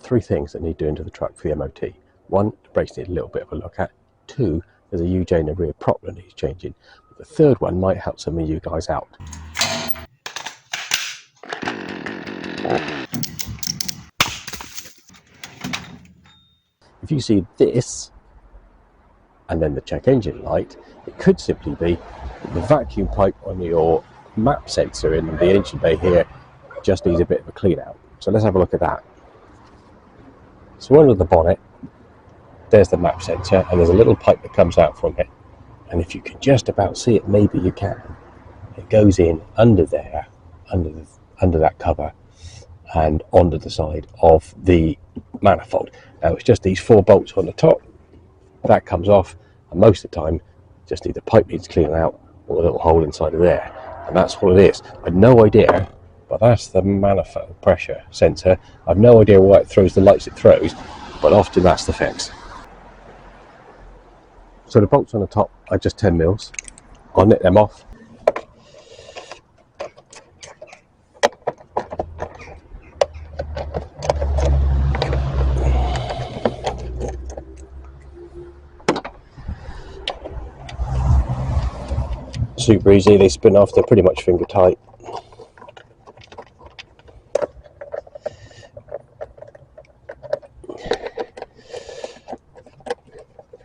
three things that need doing to the truck for the MOT. One, the brakes need a little bit of a look at. Two, there's a UJ in the rear prop that needs changing. But the third one might help some of you guys out. If you see this, and then the check engine light, it could simply be that the vacuum pipe on your map sensor in the engine bay here just needs a bit of a clean out. So let's have a look at that. So under the bonnet, there's the map sensor, and there's a little pipe that comes out from it. And if you can just about see it, maybe you can. It goes in under there, under that cover, and onto the side of the manifold. Now it's just these 4 bolts on the top. That comes off, and most of the time, just either pipe needs cleaning out or a little hole inside of there. And that's what it is. I've no idea, but that's the manifold pressure sensor. I've no idea why it throws the lights it throws, but often that's the fix. So the bolts on the top are just 10 mils. I'll nip them off. Super easy, they spin off, they're pretty much finger tight.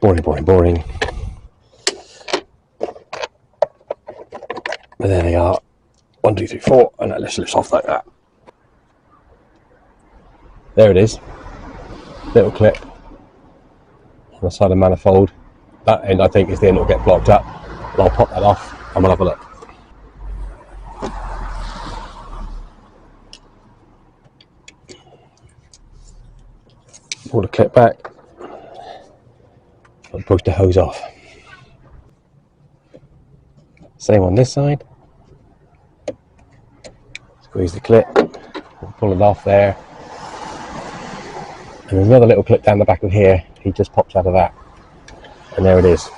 Boring. But there they are. 1, 2, 3, 4, and that lifts off like that. There it is. Little clip on the side of the manifold. That end I think is the end that will get blocked up. And I'll pop that off and we'll have a look. Pull the clip back and push the hose off. Same on this side. Squeeze the clip, pull it off there. And there's another little clip down the back of here. He just pops out of that. And there it is.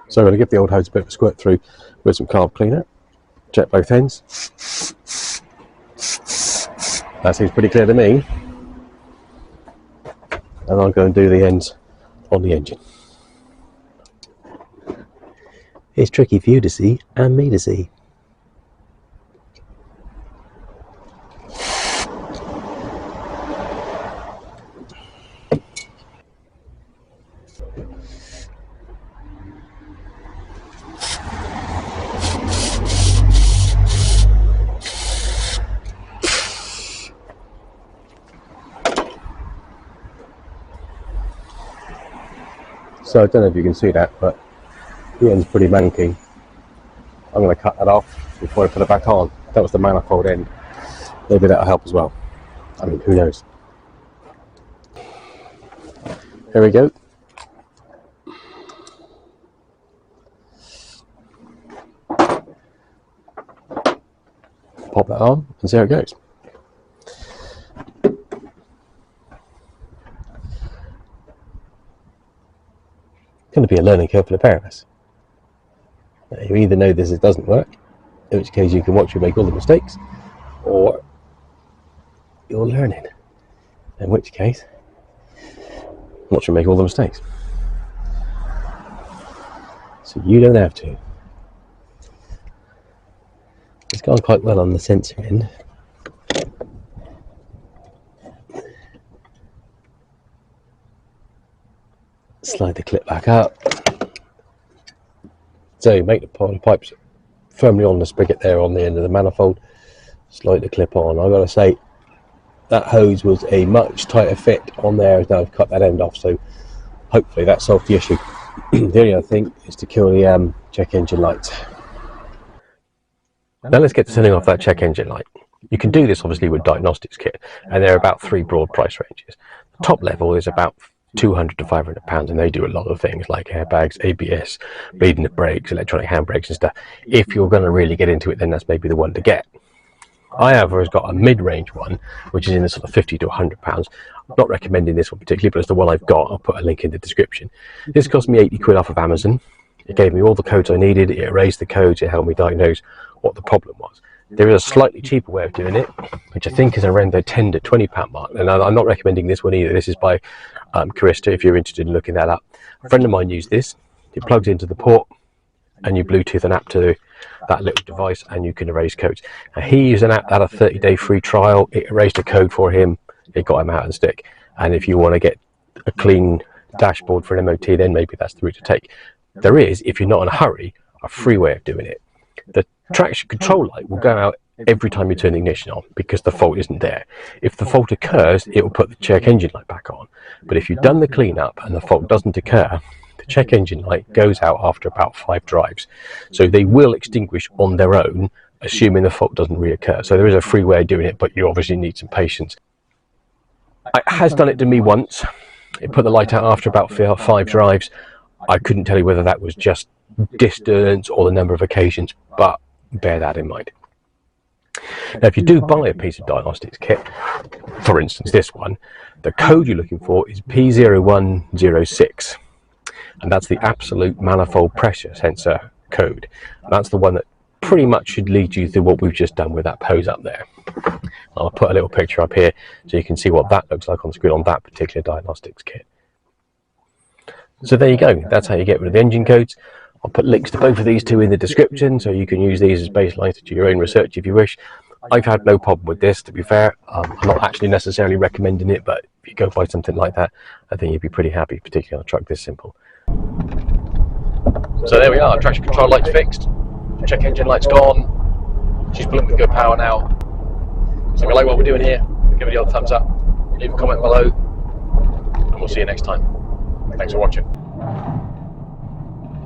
So I'm going to give the old hose a bit of a squirt through with some carb cleaner. Check both ends. That seems pretty clear to me. And I'll go and do the ends on the engine. It's tricky for you to see and me to see. So I don't know if you can see that, but the end's pretty manky. I'm going to cut that off before I put it back on. That was the manifold end. Maybe that'll help as well. I mean, who knows? There we go. Pop that on and see how it goes. Going to be a learning curve for the pair of us. You either know this doesn't work, in which case you can watch me make all the mistakes, or you're learning, in which case watch me make all the mistakes. So you don't have to. It's gone quite well on the sensor end. Slide the clip back up. So make the pipes firmly on the spigot there on the end of the manifold. Slide the clip on. I've got to say that hose was a much tighter fit on there. Now I've cut that end off, so hopefully that solved the issue. The only other thing is to kill the check engine lights. Now let's get to turning off that check engine light. You can do this obviously with Diagnostics kit, and there are about 3 broad price ranges. The top level is about £200 to £500, and they do a lot of things like airbags, ABS, bleeding the brakes, electronic handbrakes and stuff. If you're going to really get into it, then that's maybe the one to get. I has got a mid-range one, which is in the sort of £50 to £100. I'm not recommending this one particularly, but it's the one I've got. I'll put a link in the description. This cost me 80 quid off of Amazon. It gave me all the codes I needed, it erased the codes, it helped me diagnose what the problem was. There is a slightly cheaper way of doing it, which I think is around the £10 to £20 mark, and I'm not recommending this one either. This is by Carista, if you're interested in looking that up. A friend of mine used this. It plugs into the port and you Bluetooth an app to that little device and you can erase codes. Now, he used an app that had a 30-day free trial. It erased a code for him, it got him out of the stick. And if you want to get a clean dashboard for an MOT, then maybe that's the route to take. There is, if you're not in a hurry, a free way of doing it. The traction control light will go out every time you turn the ignition on because the fault isn't there. If the fault occurs, it will put the check engine light back on. But if you've done the cleanup and the fault doesn't occur, the check engine light goes out after about 5 drives. So they will extinguish on their own, assuming the fault doesn't reoccur. So there is a free way of doing it, but you obviously need some patience. It has done it to me once. It put the light out after about 5 drives. I couldn't tell you whether that was just distance or the number of occasions, but bear that in mind. Now, if you do buy a piece of diagnostics kit, for instance this one, the code you're looking for is P0106, and that's the absolute manifold pressure sensor code. And that's the one that pretty much should lead you through what we've just done with that pose up there. I'll put a little picture up here so you can see what that looks like on screen on that particular diagnostics kit. So there you go, that's how you get rid of the engine codes. I'll put links to both of these two in the description so you can use these as baselines to do your own research if you wish. I've had no problem with this, to be fair. I'm not actually necessarily recommending it, but if you go buy something like that, I think you'd be pretty happy, particularly on a truck this simple. So there we are, traction control light's fixed, check engine light's gone, she's pulling with good power now. So if you like what we're doing here, give it a thumbs up, leave a comment below, and we'll see you next time. Thanks for watching.